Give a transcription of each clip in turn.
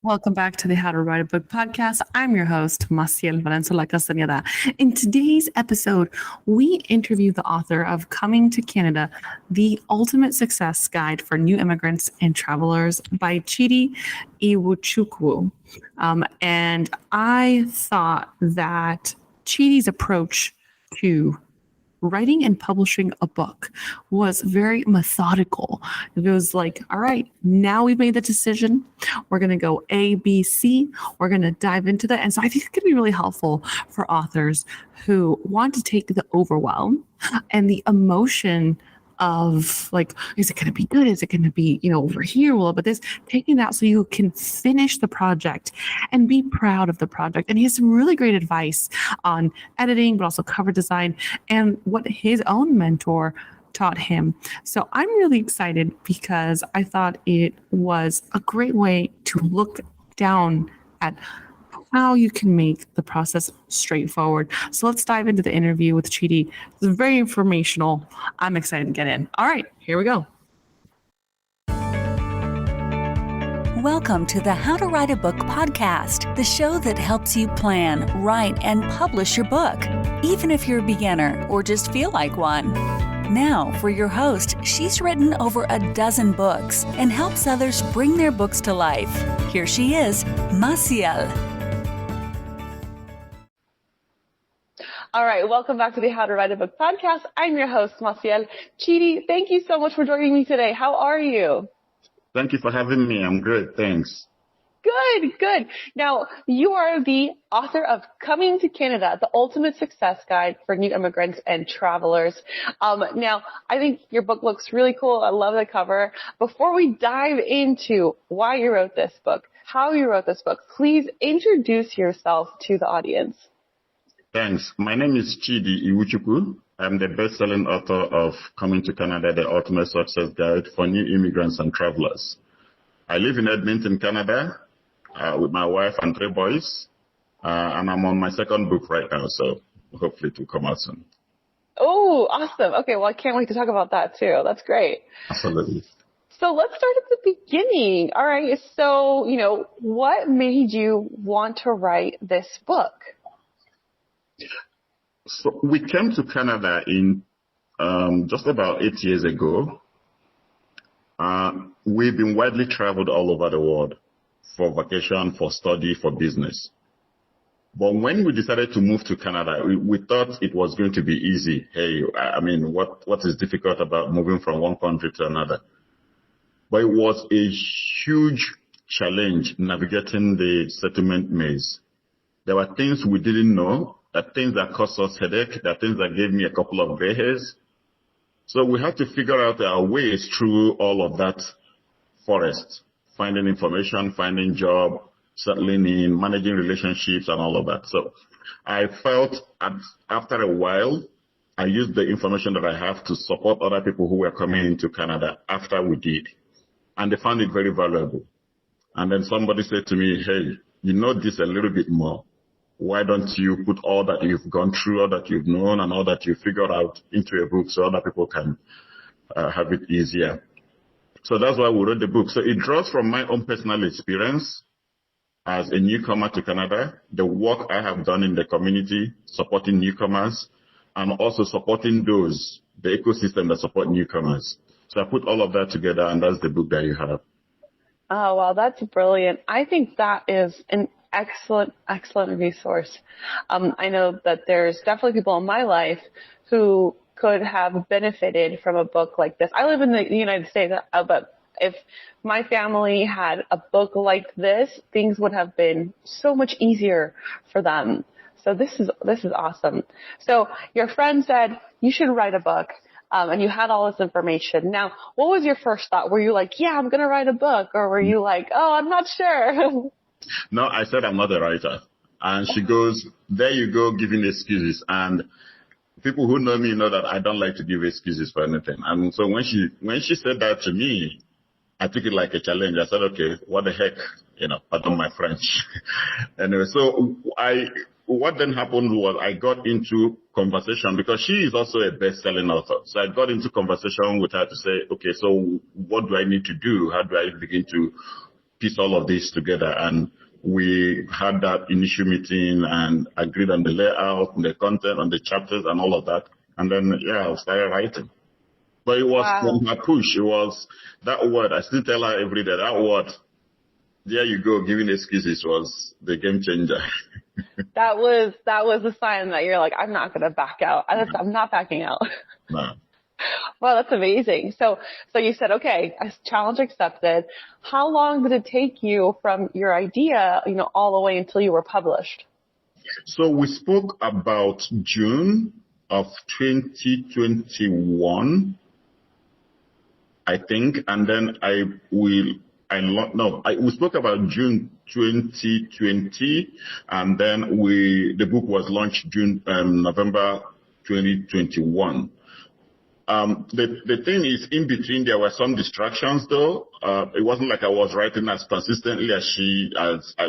Welcome back to the How to Write a Book podcast. I'm your host, Maciel Valenzuela Castañeda. In today's episode, we interview the author of Coming to Canada, The Ultimate Success Guide for New Immigrants and Travelers by Chidi Iwuchukwu. And I thought that Chidi's approach to writing and publishing a book was very methodical. It was like, all right, now we've made the decision. We're going to go A, B, C. We're going to dive into that. And so I think it could be really helpful for authors who want to take the overwhelm and the emotion of like, is it going to be good? Is it going to be, over here? Well, but this, taking that so you can finish the project and be proud of the project. And he has some really great advice on editing, but also cover design and what his own mentor taught him. So I'm really excited because I thought it was a great way to look down at how you can make the process straightforward. So let's dive into the interview with Chidi. It's very informational. I'm excited to get in. All right, here we go. Welcome to the How to Write a Book podcast, the show that helps you plan, write, and publish your book, even if you're a beginner or just feel like one. Now, for your host, she's written over a dozen books and helps others bring their books to life. Here she is, Maciel. All right, welcome back to the How to Write a Book podcast. I'm your host, Maciel. Chidi, thank you so much for joining me today. How are you? Thank you for having me. I'm great. Thanks. Good. Now, you are the author of Coming to Canada, The Ultimate Success Guide for New Immigrants and Travelers. Now, I think your book looks really cool. I love the cover. Before we dive into why you wrote this book, how you wrote this book, please introduce yourself to the audience. Thanks. My name is Chidi Iwuchukwu. I'm the best-selling author of Coming to Canada, The Ultimate Success Guide for New Immigrants and Travelers. I live in Edmonton, Canada, with my wife and 3 boys, and I'm on my second book right now, so hopefully it will come out soon. Oh, awesome. Okay, well, I can't wait to talk about that too. That's great. Absolutely. So let's start at the beginning. All right, so, what made you want to write this book? So we came to Canada in just about 8 years ago. We've been widely traveled all over the world for vacation, for study, for business. But when we decided to move to Canada, we thought it was going to be easy. Hey, I mean, what is difficult about moving from one country to another? But it was a huge challenge navigating the settlement maze. There were things we didn't know. There are things that caused us headache. There are things that gave me a couple of gray hairs. So we had to figure out our ways through all of that forest, finding information, finding job, settling in, managing relationships, and all of that. So I felt after a while, I used the information that I have to support other people who were coming into Canada after we did. And they found it very valuable. And then somebody said to me, hey, you know this a little bit more. Why don't you put all that you've gone through, all that you've known, and all that you figured out into a book so other people can have it easier? So that's why we wrote the book. So it draws from my own personal experience as a newcomer to Canada, the work I have done in the community, supporting newcomers, and also supporting the ecosystem that support newcomers. So I put all of that together, and that's the book that you have. Oh, wow, that's brilliant. I think that is an excellent resource. I know that there's definitely people in my life who could have benefited from a book like this. I live in the United States, but if my family had a book like this, things would have been so much easier for them. So this is awesome. So your friend said you should write a book. And you had all this information. Now, what was your first thought? Were you like, yeah, I'm going to write a book? Or were you like, oh, I'm not sure? No, I said I'm not a writer. And she goes, there you go, giving excuses. And people who know me know that I don't like to give excuses for anything. And so when she said that to me, I took it like a challenge. I said, okay, what the heck, pardon my French. Anyway, so what then happened was I got into conversation because she is also a best-selling author. So I got into conversation with her to say, okay, so what do I need to do? How do I begin to piece all of this together. And we had that initial meeting and agreed on the layout, the content, on the chapters and all of that. And then, I started writing. But it was from my push. It was that word. I still tell her every day, that word, there you go, giving excuses was the game changer. That was a sign that you're like, I'm not going to back out. I'm not backing out. No. Wow, that's amazing. So you said, okay, challenge accepted. How long did it take you from your idea, all the way until you were published? So we spoke about June of 2021, I think, and then we spoke about June 2020, and then the book was launched November 2021. The thing is, in between, there were some distractions, though. It wasn't like I was writing as consistently as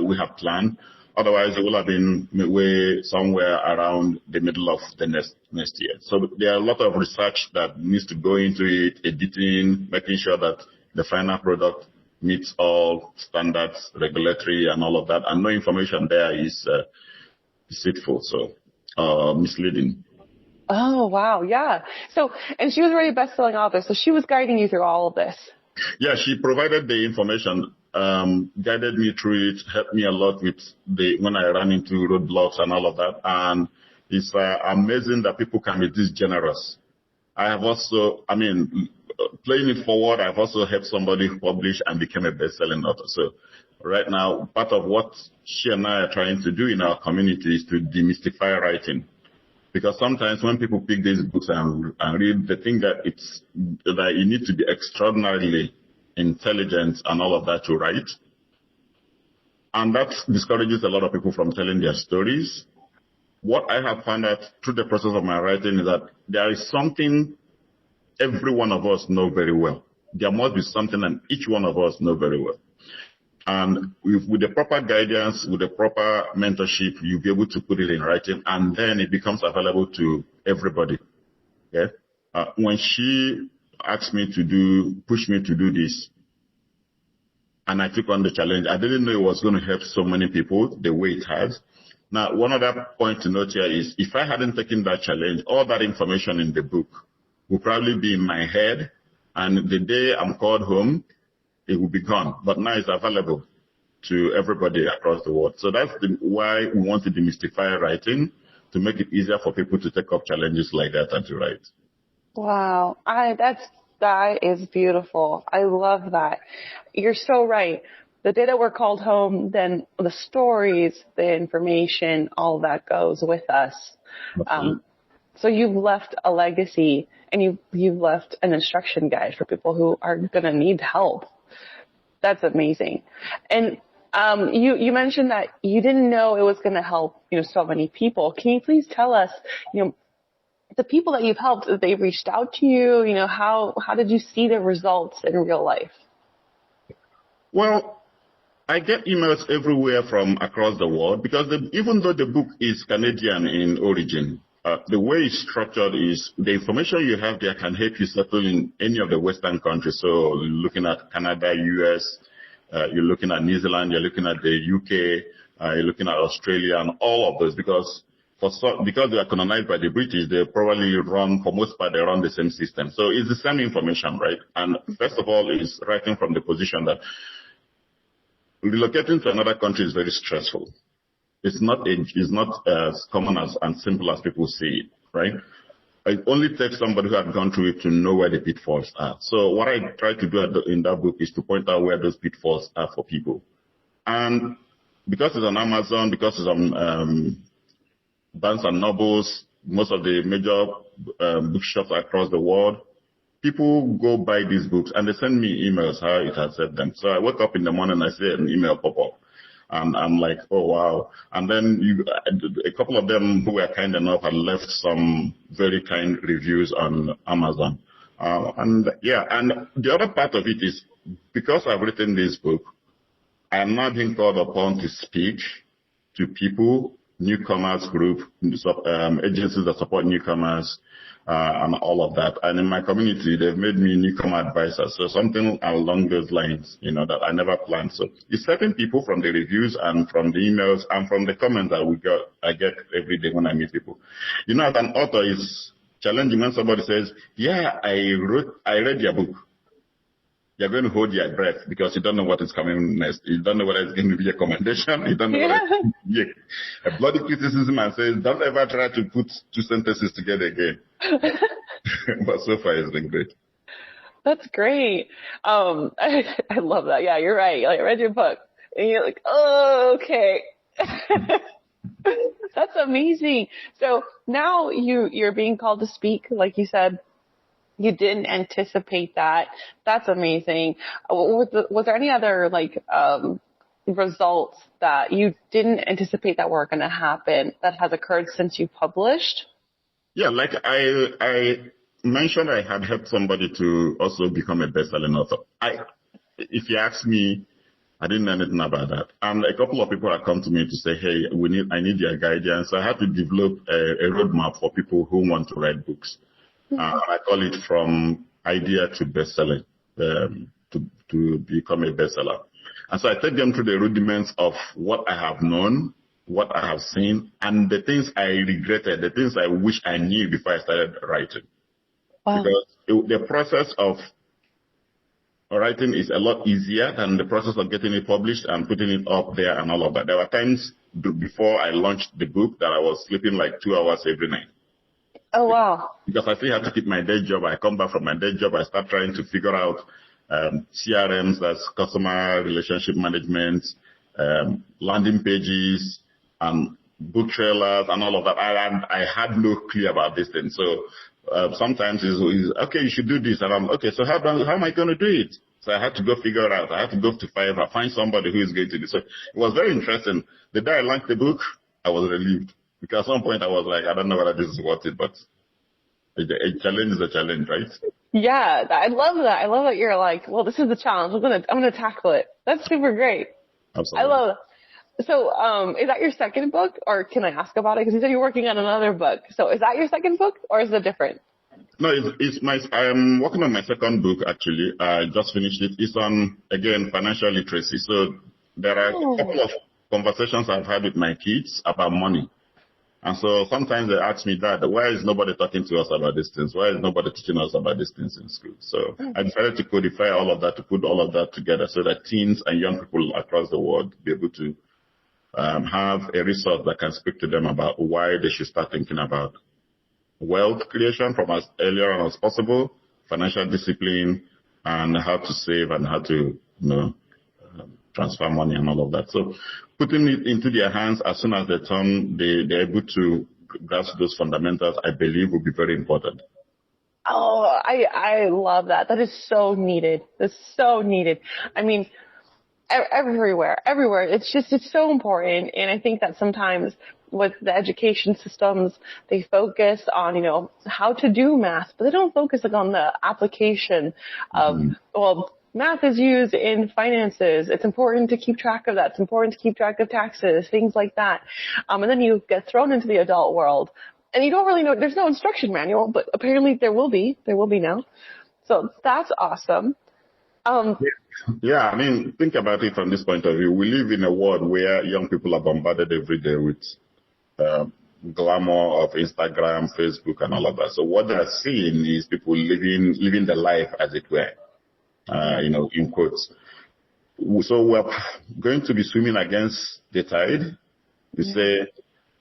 we have planned. Otherwise, it would have been way somewhere around the middle of the next year. So there are a lot of research that needs to go into it, editing, making sure that the final product meets all standards, regulatory, and all of that. And no information there is deceitful, so misleading. Oh, wow. Yeah. So, and she was already a best-selling author, so she was guiding you through all of this. Yeah, she provided the information, guided me through it, helped me a lot with when I ran into roadblocks and all of that. And it's amazing that people can be this generous. I have also, playing it forward, I've also helped somebody publish and became a best-selling author. So right now, part of what she and I are trying to do in our community is to demystify writing. Because sometimes when people pick these books and read, they think that that you need to be extraordinarily intelligent and all of that to write. And that discourages a lot of people from telling their stories. What I have found out through the process of my writing is that there is something every one of us know very well. There must be something that each one of us know very well. And with the proper guidance, with the proper mentorship, you'll be able to put it in writing, and then it becomes available to everybody. Okay? When she asked me push me to do this, and I took on the challenge, I didn't know it was going to help so many people the way it has. Now, one other point to note here is, if I hadn't taken that challenge, all that information in the book would probably be in my head, and the day I'm called home, it will be gone. But now it's available to everybody across the world. So that's why we want to demystify writing, to make it easier for people to take up challenges like that and to write. Wow. That is beautiful. I love that. You're so right. The day that we're called home, then the stories, the information, all that goes with us. So you've left a legacy, and you've left an instruction guide for people who are going to need help. That's amazing. And you mentioned that you didn't know it was going to help, so many people. Can you please tell us, the people that you've helped, they reached out to you, how did you see the results in real life? Well, I get emails everywhere from across the world, because even though the book is Canadian in origin, the way it's structured is the information you have there can help you settle in any of the Western countries. So looking at Canada, US, you're looking at New Zealand, you're looking at the UK, you're looking at Australia, and all of those, because they are colonized by the British, they probably for most part, they run the same system. So it's the same information, right? And first of all, it's writing from the position that relocating to another country is very stressful. It's not as common and simple as people see it, right? It only takes somebody who has gone through it to know where the pitfalls are. So what I try to do in that book is to point out where those pitfalls are for people. And because it's on Amazon, because it's on Barnes and Nobles, most of the major bookshops across the world, people go buy these books and they send me emails how it has helped them. So I wake up in the morning and I see an email pop up. And I'm like, oh, wow. And then a couple of them who were kind enough had left some very kind reviews on Amazon. And the other part of it is, because I've written this book, I am now being called upon to speak to people, newcomers group, agencies that support newcomers, and all of that. And in my community, they've made me newcomer advisor. So something along those lines, that I never planned. So it's certain people from the reviews and from the emails and from the comments that I get every day when I meet people. As an author, it's challenging when somebody says, yeah, I read your book. You're going to hold your breath because you don't know what is coming next. You don't know whether it's going to be a commendation. You don't know whether it's going to be a bloody criticism and says, don't ever try to put two sentences together again. But so far it's been great. That's great. I love that. Yeah, you're right. Like, I read your book and you're like, oh, okay. That's amazing. So now you're being called to speak, like you said. You didn't anticipate that. That's amazing. Was there any other results that you didn't anticipate that were going to happen that has occurred since you published? Yeah, like I mentioned, I had helped somebody to also become a best-selling author. If you ask me, I didn't know anything about that. And a couple of people have come to me to say, hey, I need your guidance. So I had to develop a roadmap for people who want to write books. I call it from idea to best-selling, to become a bestseller. And so I take them through the rudiments of what I have known, what I have seen, and the things I regretted, the things I wish I knew before I started writing. Wow. Because the process of writing is a lot easier than the process of getting it published and putting it up there and all of that. There were times before I launched the book that I was sleeping like 2 hours every night. Oh, wow. Because I still have to keep my day job. I come back from my day job. I start trying to figure out CRMs, that's customer relationship management, landing pages, and book trailers, and all of that. I had no clue about this thing. So sometimes it's, okay, you should do this. And I'm, okay, so how am I going to do it? So I had to go figure it out. I had to go to Fiverr, find somebody who is going to do it. So it was very interesting. The day I launched the book, I was relieved. Because at some point I was like, I don't know whether this is worth it, but a challenge is a challenge, right? Yeah, I love that. I love that you're like, well, this is the challenge. I'm gonna tackle it. That's super great. Absolutely. I love it. So, is that your second book, or can I ask about it? Because you said you're working on another book. So, is that your second book, or is it different? No, I'm working on my second book actually. I just finished it. It's on, again, financial literacy. So there are a couple of conversations I've had with my kids about money. And so sometimes they ask me, Dad, why is nobody talking to us about these things? Why is nobody teaching us about these things in school? So I decided to codify all of that, to put all of that together so that teens and young people across the world be able to have a resource that can speak to them about why they should start thinking about wealth creation from as earlier on as possible, financial discipline, and how to save and how to, transfer money and all of that. So putting it into their hands as soon as they're able to grasp those fundamentals, I believe will be very important. Oh, I love that. That is so needed. That's so needed. I mean, everywhere. It's so important. And I think that sometimes with the education systems, they focus on, how to do math, but they don't focus on the application of, math is used in finances. It's important to keep track of that. It's important to keep track of taxes, things like that. And then you get thrown into the adult world and you don't really know, there's no instruction manual, but apparently there will be now. So that's awesome. Yeah, I mean, think about it from this point of view. We live in a world where young people are bombarded every day with glamour of Instagram, Facebook, and all of that. So what they're seeing is people living the life as it were. In quotes. So we're going to be swimming against the tide. We say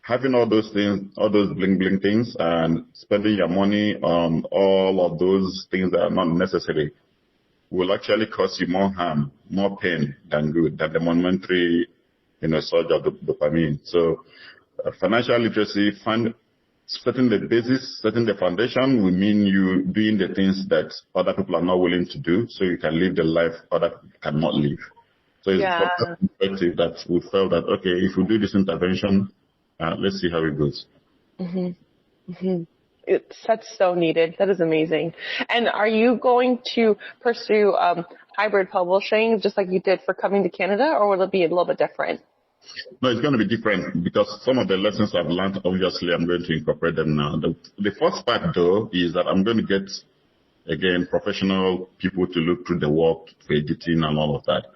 having all those things, all those bling bling things, and spending your money on all of those things that are not necessary will actually cause you more harm, more pain than good, than the momentary, surge of the dopamine. So financial literacy, setting the basis, setting the foundation will mean you doing the things that other people are not willing to do, so you can live the life other people cannot live. So it's from that perspective that we felt that, okay, if we do this intervention, let's see how it goes. That's so needed. That is amazing. And are you going to pursue hybrid publishing just like you did for Coming to Canada, or will it be a little bit different? No, it's going to be different because some of the lessons I've learned, obviously, I'm going to incorporate them now. The first part, though, is that I'm going to get, again, professional people to look through the work for editing and all of that.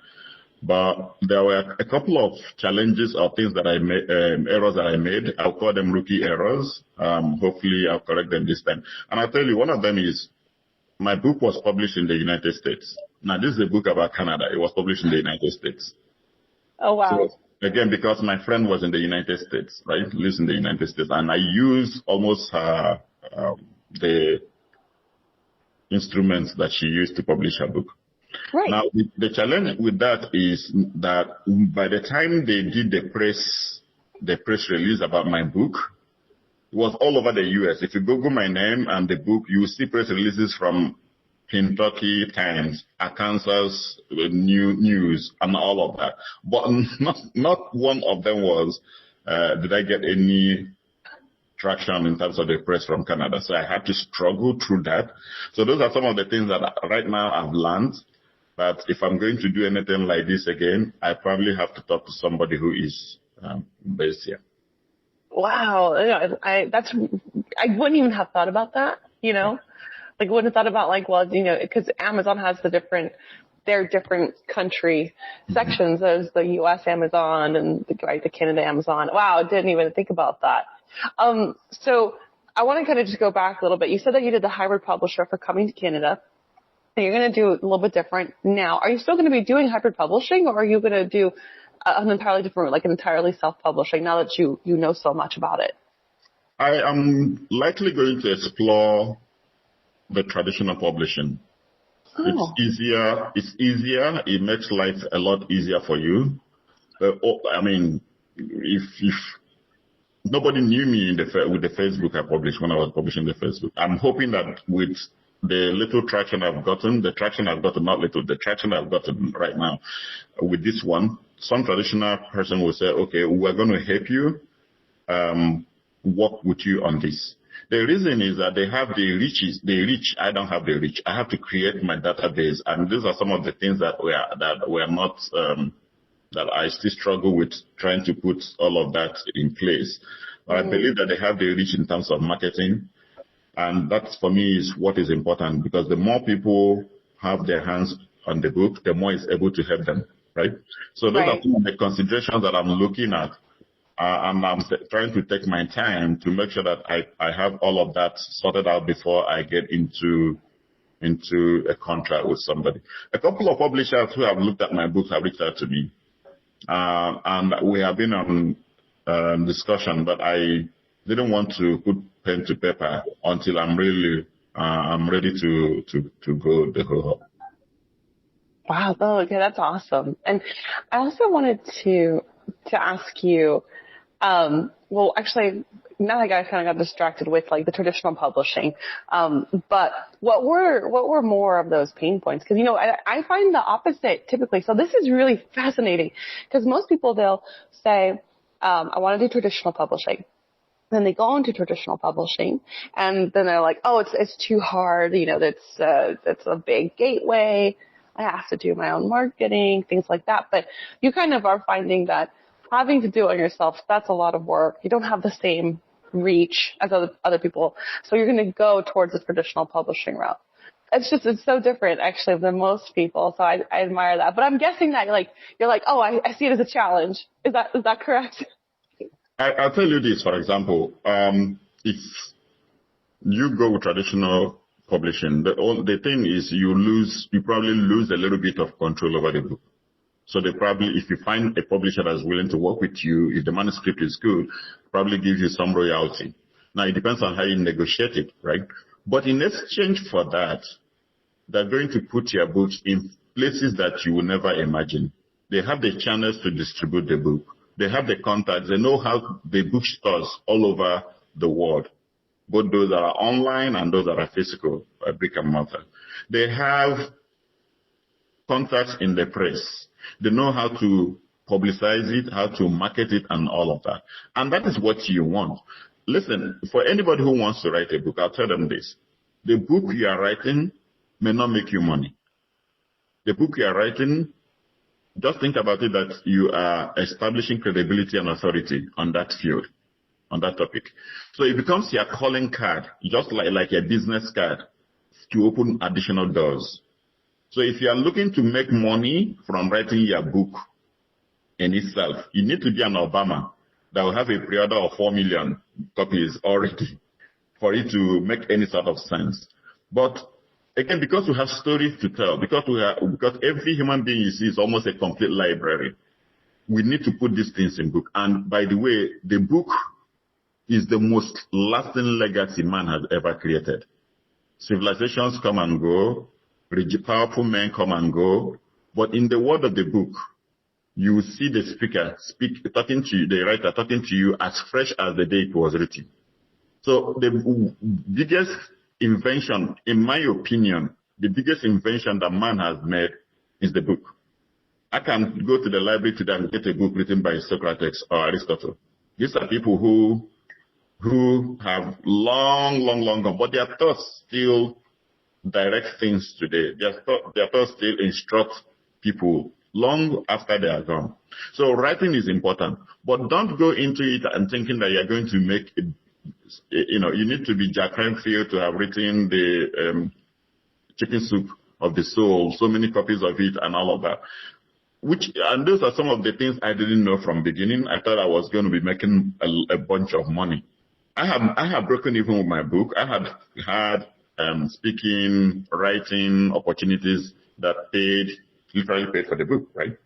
But there were a couple of challenges or things that I made, errors that I made. I'll call them rookie errors. Hopefully, I'll correct them this time. And I'll tell you, one of them is my book was published in the United States. Now, this is a book about Canada. It was published in the United States. Oh, wow. So, again, because my friend was in the United States, right? Lives in the United States. And I used almost the instruments that she used to publish her book. Right. Now, the challenge with that is that by the time they did the press release about my book, it was all over the U.S. If you Google my name and the book, you will see press releases from Kentucky Times, Arkansas News, and all of that. But not one of them was, did I get any traction in terms of the press from Canada. So I had to struggle through that. So those are some of the things that right now I've learned. But if I'm going to do anything like this again, I probably have to talk to somebody who is based here. Wow. I wouldn't even have thought about that, Like, wouldn't have thought about, because Amazon has their different country sections. There's the U.S. Amazon and the Canada Amazon. Wow, I didn't even think about that. So I want to kind of just go back a little bit. You said that you did the hybrid publisher for Coming to Canada. And you're going to do it a little bit different now. Are you still going to be doing hybrid publishing, or are you going to do an entirely different, like an entirely self-publishing now that you know so much about it? I am likely going to explore the traditional publishing. Oh. It's easier. It makes life a lot easier for you. If nobody knew me with the Facebook I published when I was publishing the Facebook, I'm hoping that with the little traction I've gotten right now with this one, some traditional person will say, okay, we're going to help you work with you on this. The reason is that they have the reach. I don't have the reach. I have to create my database, and these are some of the things that we're not that I still struggle with trying to put all of that in place. But I believe that they have the reach in terms of marketing, and that for me is what is important, because the more people have their hands on the book, the more it's able to help them, right? So those are some of the considerations that I'm looking at. And I'm trying to take my time to make sure that I have all of that sorted out before I get into a contract with somebody. A couple of publishers who have looked at my books have reached out to me. And we have been on discussion, but I didn't want to put pen to paper until I'm ready to go the whole hog. Wow. Oh, okay. That's awesome. And I also wanted to ask you, well, actually, now I kind of got distracted with like the traditional publishing. But what were more of those pain points? Because, I find the opposite typically. So this is really fascinating, because most people, they'll say, I want to do traditional publishing. Then they go into traditional publishing, and then they're like, oh, it's too hard. That's a big gateway. I have to do my own marketing, things like that. But you kind of are finding that having to do it yourself, that's a lot of work. You don't have the same reach as other people. So you're going to go towards the traditional publishing route. It's so different actually than most people. So I admire that. But I'm guessing that you're like, oh, I see it as a challenge. Is that correct? I'll tell you this, for example, if you go with traditional publishing, the thing is you probably lose a little bit of control over the book. So they probably, if you find a publisher that's willing to work with you, if the manuscript is good, probably give you some royalty. Now it depends on how you negotiate it, right? But in exchange for that, they're going to put your books in places that you will never imagine. They have the channels to distribute the book. They have the contacts. They know how the bookstores all over the world, both those that are online and those that are physical, brick and mortar. They have contacts in the press. They know how to publicize it, how to market it, and all of that. And that is what you want. Listen, for anybody who wants to write a book, I'll tell them this. The book you are writing may not make you money. The book you are writing just think about it that you are establishing credibility and authority on that field, on that topic. So it becomes your calling card, just like a business card to open additional doors. So if you are looking to make money from writing your book in itself, you need to be an Obama that will have a pre-order of 4 million copies already for it to make any sort of sense. But again, because we have stories to tell, because every human being you see is almost a complete library, we need to put these things in book. And by the way, the book is the most lasting legacy man has ever created. Civilizations come and go, powerful men come and go, but in the word of the book, you will see the speaker talking to you, the writer talking to you as fresh as the day it was written. So the biggest invention, in my opinion, the biggest invention that man has made is the book. I can go to the library today and get a book written by Socrates or Aristotle. These are people who have long gone, but their thoughts still direct things today. Their thoughts still instruct people long after they are gone. So writing is important, but don't go into it and thinking that you're going to make it. You need to be Jack Renfield to have written the Chicken Soup of the Soul, so many copies of it and all of that. And those are some of the things I didn't know from beginning. I thought I was going to be making a bunch of money. I have broken even with my book. I had speaking, writing opportunities that literally paid for the book, right?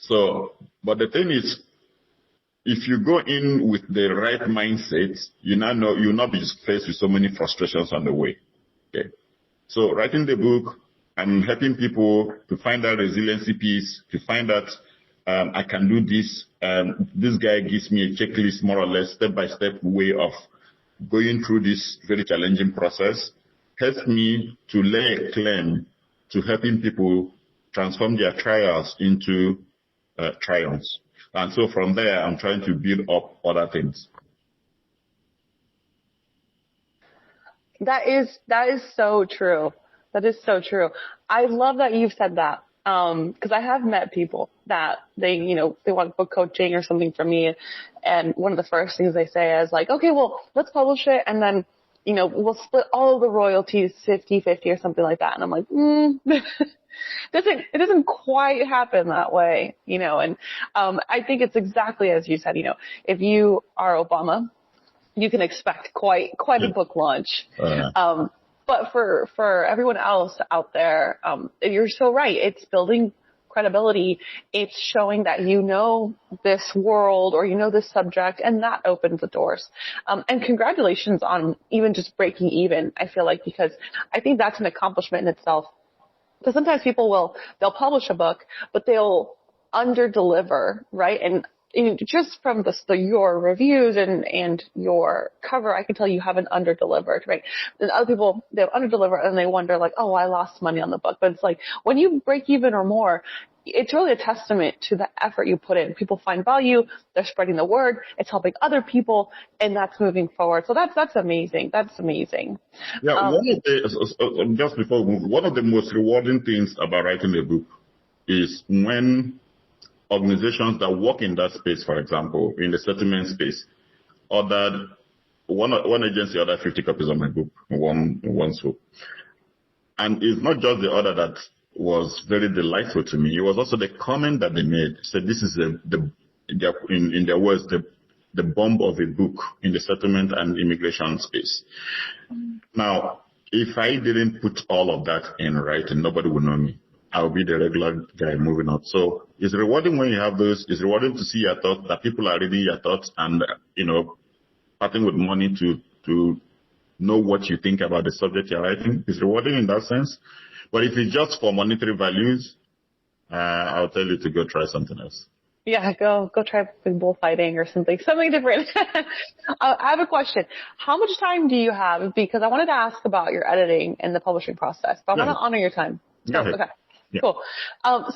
So, but the thing is, if you go in with the right mindset, you'll not be faced with so many frustrations on the way. Okay. So writing the book, I'm helping people to find that resiliency piece, to find that I can do this. This guy gives me a checklist, more or less, step-by-step way of going through this very challenging process. Helps me to lay a claim to helping people transform their trials into triumphs. And so from there, I'm trying to build up other things. That is so true. That is so true. I love that you've said that. Because I have met people that they want book coaching or something from me. And one of the first things they say is like, okay, well, let's publish it. And then, we'll split all of the royalties 50-50 or something like that. And I'm like, it doesn't quite happen that way, and I think it's exactly as you said, if you are Obama, you can expect quite a book launch. But for everyone else out there, you're so right. It's building credibility. It's showing that this world or this subject, and that opens the doors. And congratulations on even just breaking even, I feel like, because I think that's an accomplishment in itself. Because sometimes people they'll publish a book, but they'll under-deliver, right? And just from your reviews and your cover, I can tell you haven't under-delivered, right? And other people, they'll under-deliver and they wonder like, oh, I lost money on the book. But it's like, when you break even or more, it's really a testament to the effort you put in. People find value, they're spreading the word, it's helping other people, and that's moving forward. So that's amazing. That's amazing. Yeah, just before we move, one of the most rewarding things about writing a book is when organizations that work in that space, for example, in the settlement space, ordered one agency ordered 50 copies of my book in one swoop. And it's not just the order that was very delightful to me. It was also the comment that they made. Said this is in their words, the bomb of a book in the settlement and immigration space. Now, if I didn't put all of that in writing, nobody would know me. I'll be the regular guy moving up. So it's rewarding when you have those. It's rewarding to see your thoughts, that people are reading your thoughts and, parting with money to know what you think about the subject you're writing. It's rewarding in that sense. But if it's just for monetary values, I'll tell you to go try something else. Yeah, go try bullfighting or something different. I have a question. How much time do you have? Because I wanted to ask about your editing and the publishing process, but I want to honor your time. So, okay. Yeah. Cool.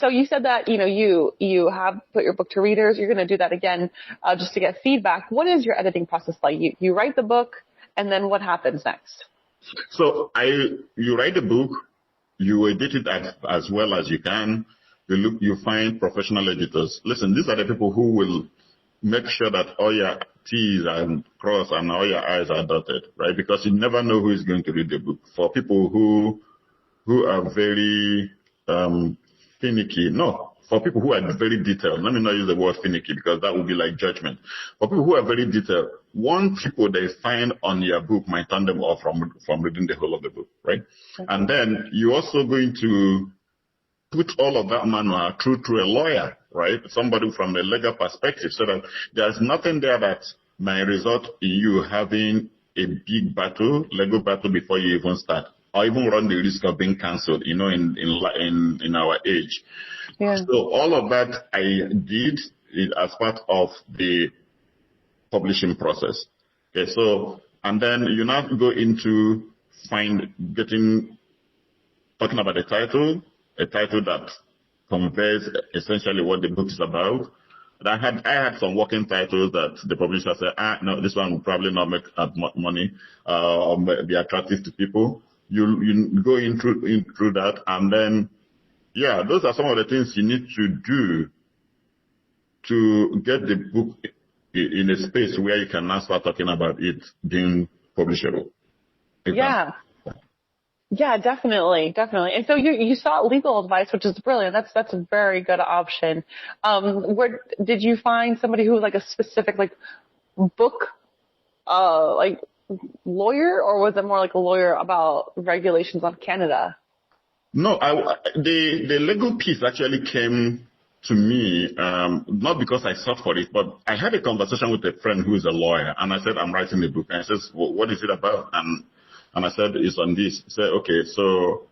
So you said that, you have put your book to readers. You're going to do that again, just to get feedback. What is your editing process like? You write the book, and then what happens next? So you write the book, you edit it as well as you can. you find professional editors. Listen, these are the people who will make sure that all your T's are crossed and all your I's are dotted, right? Because you never know who is going to read the book. For people who are very finicky, no. For people who are very detailed, let me not use the word finicky because that would be like judgment. For people who are very detailed, one people they find on your book might turn them off from reading the whole of the book, right? Okay. And then you're also going to put all of that manual through a lawyer, right? Somebody from a legal perspective, so that there's nothing there that might result in you having a big battle, legal battle before you even start, or even run the risk of being cancelled, in our age. Yeah. So all of that I did as part of the publishing process. Okay, so, and then you now go into talking about the title, a title that conveys essentially what the book is about. I had some working titles that the publisher said, no, this one will probably not make money or be attractive to people. You go in through that, and then, yeah, those are some of the things you need to do to get the book in a space where you can now start talking about it being publishable. Yeah. Yeah, definitely. And so you sought legal advice, which is brilliant. That's a very good option. Where did you find somebody who was like a specific book lawyer, or was it more like a lawyer about regulations on Canada? No, the legal piece actually came to me, not because I sought for it, but I had a conversation with a friend who is a lawyer, and I said, I'm writing a book. And he says, well, what is it about? And I said, it's on this. He said, okay, so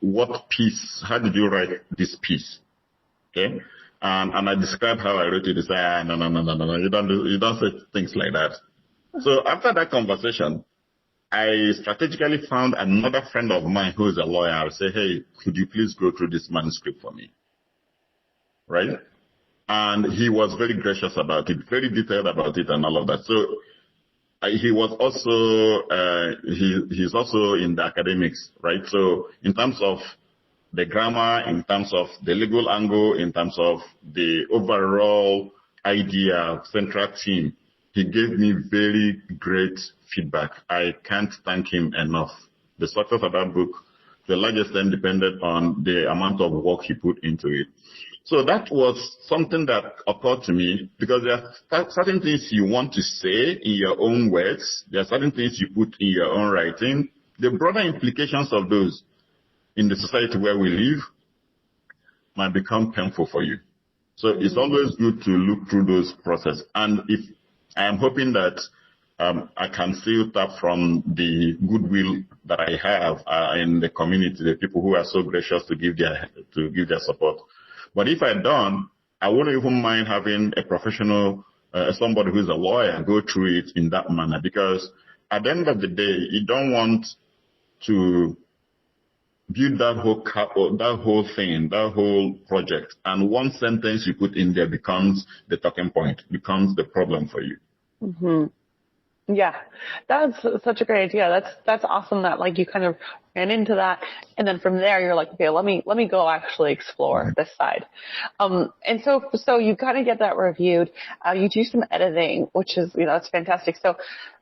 what piece, how did you write this piece? Okay? And I described how I wrote it. He said, no, you don't say things like that. So after that conversation, I strategically found another friend of mine who is a lawyer. I say, hey, could you please go through this manuscript for me? Right? And he was very gracious about it, very detailed about it and all of that. So he was also, he's also in the academics, right? So in terms of the grammar, in terms of the legal angle, in terms of the overall idea, central theme, he gave me very great feedback. I can't thank him enough. The success of that book, to a large extent, depended on the amount of work he put into it. So that was something that occurred to me, because there are certain things you want to say in your own words. There are certain things you put in your own writing. The broader implications of those in the society where we live might become painful for you. So it's always good to look through those processes. And if I am hoping that I can still tap from the goodwill that I have in the community, the people who are so gracious to give their support. But if I don't, I wouldn't even mind having a professional, somebody who's a lawyer, go through it in that manner. Because at the end of the day, you don't want to build that whole thing, that whole project, and one sentence you put in there becomes the talking point, becomes the problem for you. Mm-hmm. Yeah, that's such a great idea. That's awesome that you kind of ran into that, and then from there you're like, okay, let me go actually explore this side. And so you kind of get that reviewed. You do some editing, which is that's fantastic. So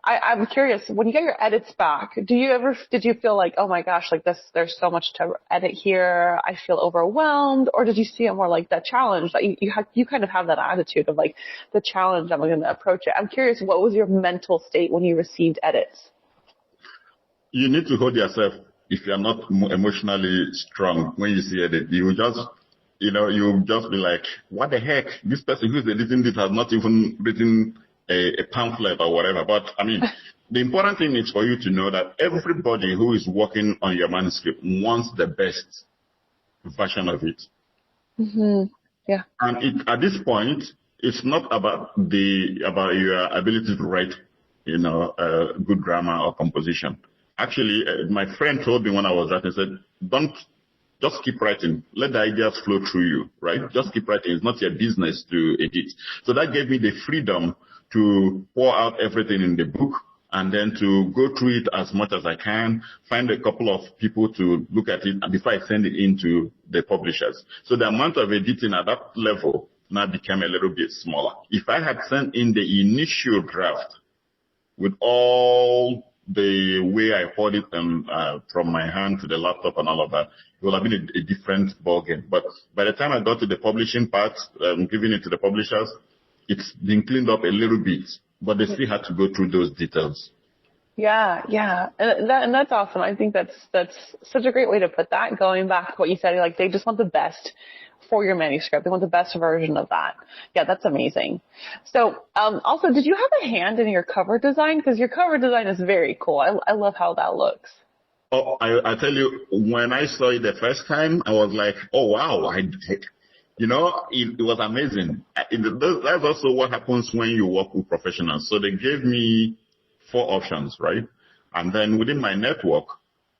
I'm curious, when you get your edits back, did you feel like, oh my gosh, there's so much to edit here, I feel overwhelmed, or did you see it more like that challenge that you kind of have that attitude of the challenge, I'm going to approach it? I'm curious, what was your mental state when you received edits? You need to hold yourself. If you're not emotionally strong when you see edit, you'll just be like, what the heck? This person who's editing this has not even written a pamphlet or whatever. But I mean, the important thing is for you to know that everybody who is working on your manuscript wants the best version of it. Mm-hmm. Yeah. And at this point, it's not about your ability to write, good grammar or composition. Actually, my friend told me when I was writing, said, don't just keep writing. Let the ideas flow through you, right? Just keep writing. It's not your business to edit. So that gave me the freedom to pour out everything in the book and then to go through it as much as I can, find a couple of people to look at it before I send it into the publishers. So the amount of editing at that level now became a little bit smaller. If I had sent in the initial draft with all the way I hold it from my hand to the laptop and all of that, it would have been a different ballgame. But by the time I got to the publishing part, giving it to the publishers, it's been cleaned up a little bit, but they still had to go through those details. Yeah. And that's awesome. I think that's such a great way to put that. Going back to what you said, like they just want the best for your manuscript. They want the best version of that. Yeah, that's amazing. So, also, did you have a hand in your cover design? Because your cover design is very cool. I love how that looks. Oh, I tell you, when I saw it the first time, I was like, oh, wow. It was amazing. That's also what happens when you work with professionals. So they gave me 4 options, right? And then within my network,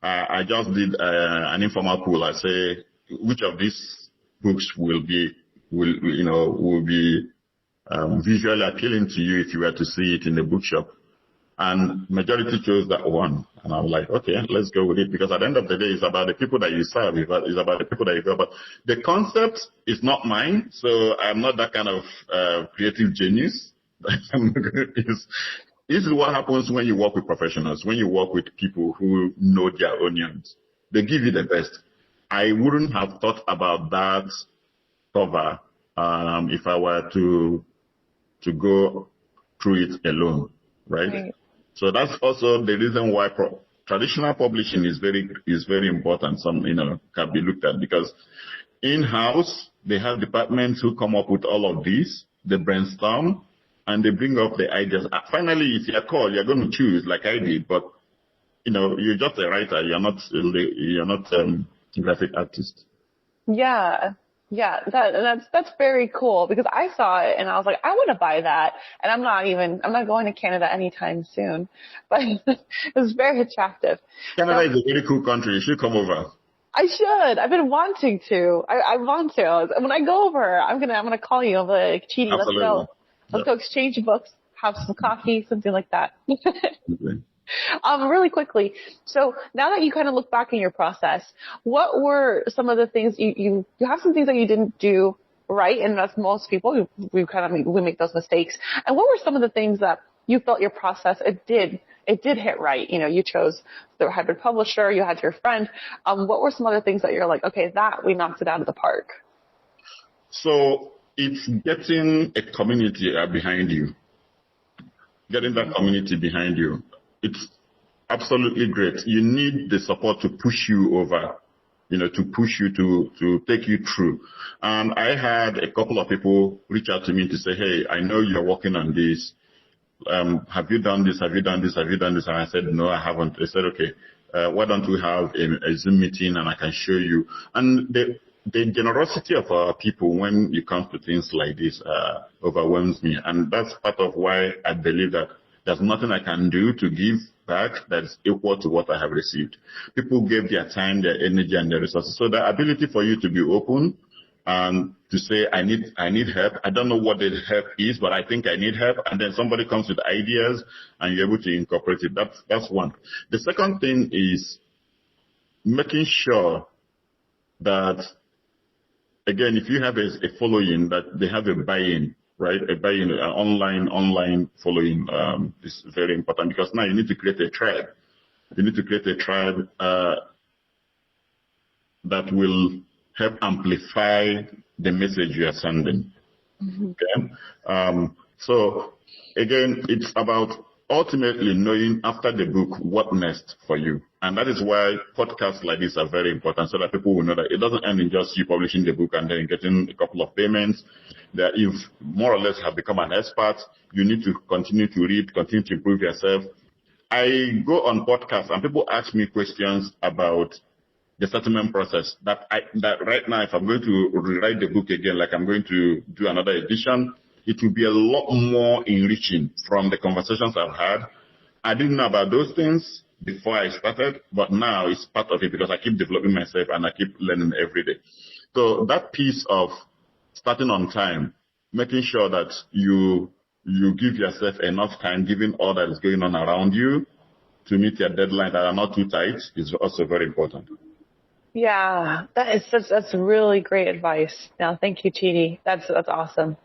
I just did an informal pool. I say, which of these books will be visually appealing to you if you were to see it in the bookshop? And majority chose that one. And I'm like, okay, let's go with it, because at the end of the day, it's about the people that you serve. It's about the people that you go. But the concept is not mine, so I'm not that kind of creative genius. This is what happens when you work with professionals, when you work with people who know their onions. They give you the best. I wouldn't have thought about that cover if I were to go through it alone, right? So that's also the reason why traditional publishing is very important. Some can be looked at, because in-house they have departments who come up with all of these. They brainstorm and they bring up the ideas. Finally, it's your call. You're going to choose, like I did, but you're just a writer. You're not a graphic artist. Yeah, that's very cool, because I saw it and I was like, I want to buy that, and I'm not going to Canada anytime soon, but it was very attractive. Canada is a very cool country. You should come over. I should. I've been wanting to. I want to. When I go over, I'm gonna call you. I'm like, Chidi, let's go exchange books, have some coffee, something like that. Okay. Really quickly. So now that you kind of look back in your process, what were some of the things you have some things that you didn't do right? And that's most people, we make those mistakes. And what were some of the things that you felt your process, it did hit right? You chose the hybrid publisher, you had your friend. What were some other things that you're like, okay, that we knocked it out of the park? So it's getting a community behind you. Getting that community behind you. It's absolutely great. You need the support to push you over, to push you to take you through. And I had a couple of people reach out to me to say, hey, I know you're working on this. Have you done this? Have you done this? Have you done this? And I said, no, I haven't. They said, okay, why don't we have a Zoom meeting and I can show you. And the generosity of our people when it comes to things like this overwhelms me. And that's part of why I believe that there's nothing I can do to give back that is equal to what I have received. People gave their time, their energy, and their resources. So the ability for you to be open and to say, I need help. I don't know what the help is, but I think I need help. And then somebody comes with ideas and you're able to incorporate it. That's one. The second thing is making sure that, again, if you have a following, that they have a buy-in, right? A buy-in, online following is very important, because now you need to create a tribe. You need to create a tribe that will help amplify the message you are sending. Mm-hmm. Okay? So again, it's about ultimately knowing after the book what next for you. And that is why podcasts like this are very important, so that people will know that it doesn't end in just you publishing the book and then getting a couple of payments. That you've more or less have become an expert, you need to continue to read, continue to improve yourself. I go on podcasts and people ask me questions about the settlement process. That right now, if I'm going to rewrite the book again, like I'm going to do another edition, it will be a lot more enriching from the conversations I've had. I didn't know about those things before I started, but now it's part of it, because I keep developing myself and I keep learning every day. So that piece of starting on time, making sure that you you give yourself enough time, given all that is going on around you, to meet your deadlines that are not too tight is also very important. Yeah, that's really great advice. Now, thank you, Chidi. That's awesome.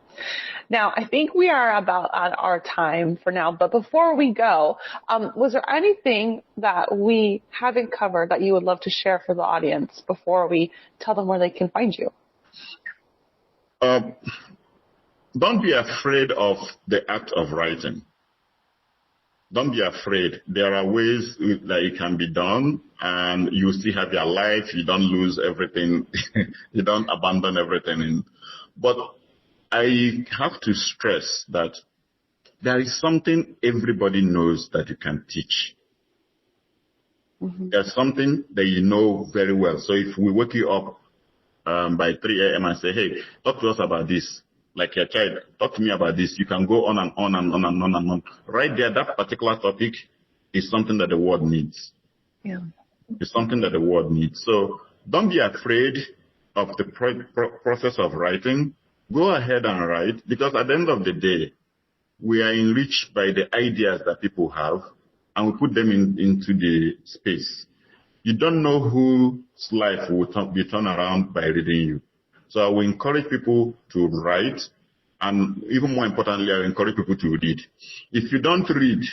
Now, I think we are about at our time for now, but before we go, was there anything that we haven't covered that you would love to share for the audience before we tell them where they can find you? Don't be afraid of the act of writing. Don't be afraid. There are ways that it can be done, and you still have your life. You don't lose everything. You don't abandon everything. But I have to stress that there is something everybody knows that you can teach. Mm-hmm. There's something that you know very well. So if we wake you up by 3 a.m. and say, hey, talk to us about this. Like your child, talk to me about this. You can go on and on and on and on and on. Right there, that particular topic is something that the world needs. Yeah. It's something that the world needs. So don't be afraid of the process of writing. Go ahead and write, because at the end of the day, we are enriched by the ideas that people have, and we put them into the space. You don't know whose life will be turned around by reading you. So I will encourage people to write, and even more importantly, I will encourage people to read. If you don't read,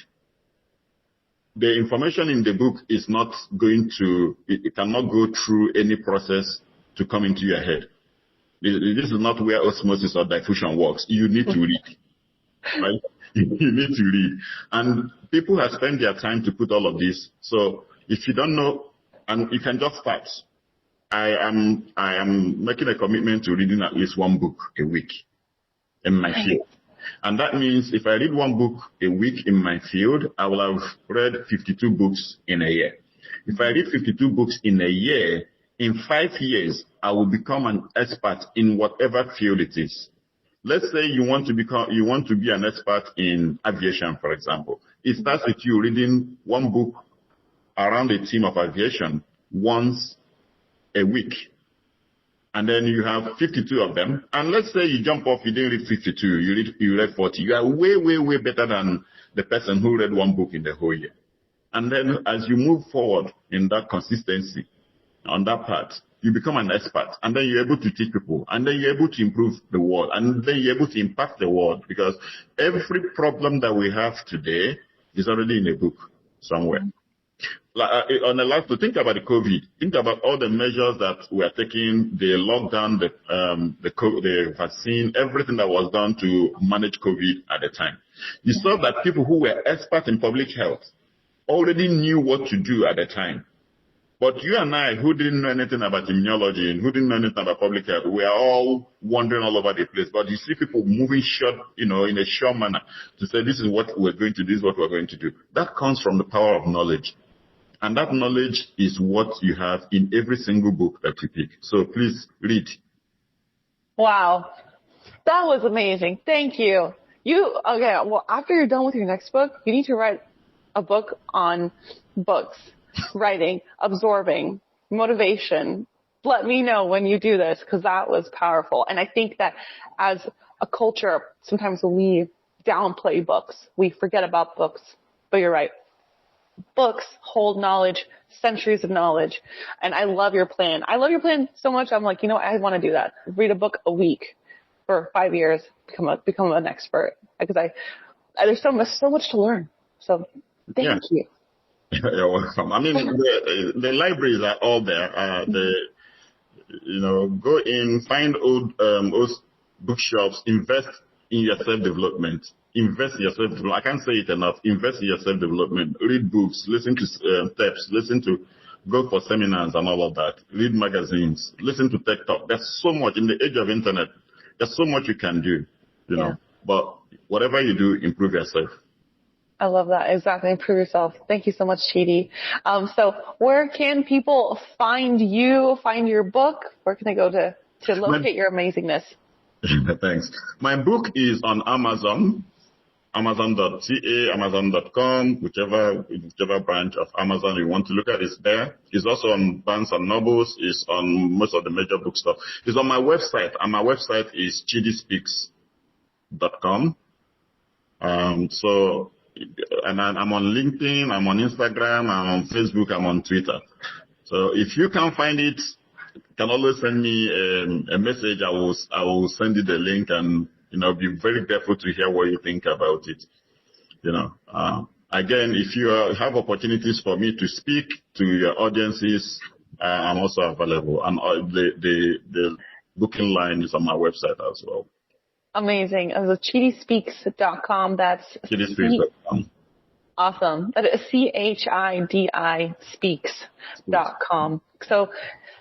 the information in the book is not going to, it cannot go through any process to come into your head. This is not where osmosis or diffusion works. You need to read, right? You need to read. And people have spent their time to put all of this. So if you don't know, and you can just start. I am making a commitment to reading at least one book a week in my field. And that means if I read one book a week in my field, I will have read 52 books in a year. If I read 52 books in a year, in 5 years, I will become an expert in whatever field it is. Let's say you want to be an expert in aviation, for example. It starts with you reading one book around a theme of aviation once a week, and then you have 52 of them. And let's say you jump off, you didn't read 52, you read 40. You are way better than the person who read one book in the whole year. And then as you move forward in that consistency on that part, you become an expert, and then you're able to teach people, and then you're able to improve the world, and then you're able to impact the world, because every problem that we have today is already in a book somewhere. On the last, to think about the COVID, think about all the measures that we are taking, the lockdown, the vaccine, everything that was done to manage COVID at the time. You saw that people who were experts in public health already knew what to do at the time. But you and I, who didn't know anything about immunology and who didn't know anything about public health, we are all wandering all over the place. But you see people moving short, in a sure manner to say, this is what we're going to do, this is what we're going to do. That comes from the power of knowledge. And that knowledge is what you have in every single book that you pick. So please read. Wow. That was amazing. Thank you. Okay, well, after you're done with your next book, you need to write a book on books, writing, absorbing, motivation. Let me know when you do this, because that was powerful. And I think that as a culture, sometimes we downplay books. We forget about books. But you're right. Books hold knowledge, centuries of knowledge. And I love your plan. I love your plan so much. I'm like, I want to do that. Read a book a week for 5 years, become an expert. Because there's so much to learn. So thank you. You're welcome. I mean, the libraries are all there. Go in, find old bookshops, invest in your self-development. Invest in your self-development. I can't say it enough. Invest in your self-development. Read books, listen to tapes, go for seminars and all of that. Read magazines, listen to tech talk. There's so much in the age of internet. There's so much you can do, know. But whatever you do, improve yourself. I love that. Exactly. Improve yourself. Thank you so much, Chidi. So where can people find you, find your book? Where can they go to locate your amazingness? Thanks. My book is on Amazon, Amazon.ca, Amazon.com, whichever branch of Amazon you want to look at is there. It's also on Barnes and Nobles. It's on most of the major bookstores. It's on my website, and my website is chidispeaks.com. And I'm on LinkedIn, I'm on Instagram, I'm on Facebook, I'm on Twitter. So if you can't find it, you can always send me a message. I will send you the link, and be very grateful to hear what you think about it. Again, if you have opportunities for me to speak to your audiences, I'm also available, and the booking line is on my website as well. Amazing. So ChidiSpeaks.com. That's ChidiSpeaks.com. Awesome. That is CHIDI speaks.com. So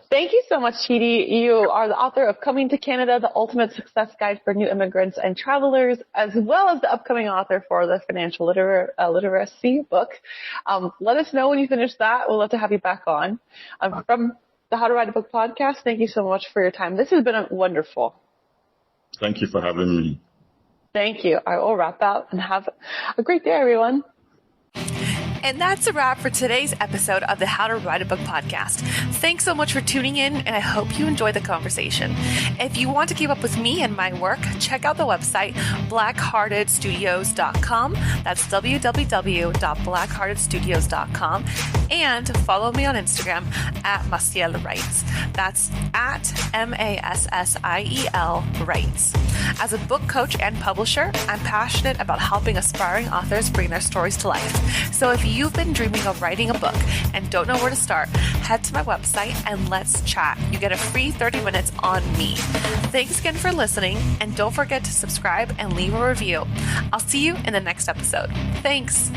thank you so much, Chidi. You are the author of Coming to Canada, the Ultimate Success Guide for New Immigrants and Travelers, as well as the upcoming author for the Financial Literacy book. Let us know when you finish that. We'll love to have you back on. From the How to Write a Book podcast, thank you so much for your time. This has been wonderful. Thank you for having me. Thank you. I will wrap out and have a great day, everyone. And that's a wrap for today's episode of the How to Write a Book podcast. Thanks so much for tuning in, and I hope you enjoyed the conversation. If you want to keep up with me and my work, check out the website blackheartedstudios.com. That's www.blackheartedstudios.com. And follow me on Instagram at Massiel Writes. That's at MASSIEL Writes. As a book coach and publisher, I'm passionate about helping aspiring authors bring their stories to life. So if you've been dreaming of writing a book and don't know where to start, head to my website and let's chat. You get a free 30 minutes on me. Thanks again for listening, and don't forget to subscribe and leave a review. I'll see you in the next episode. Thanks.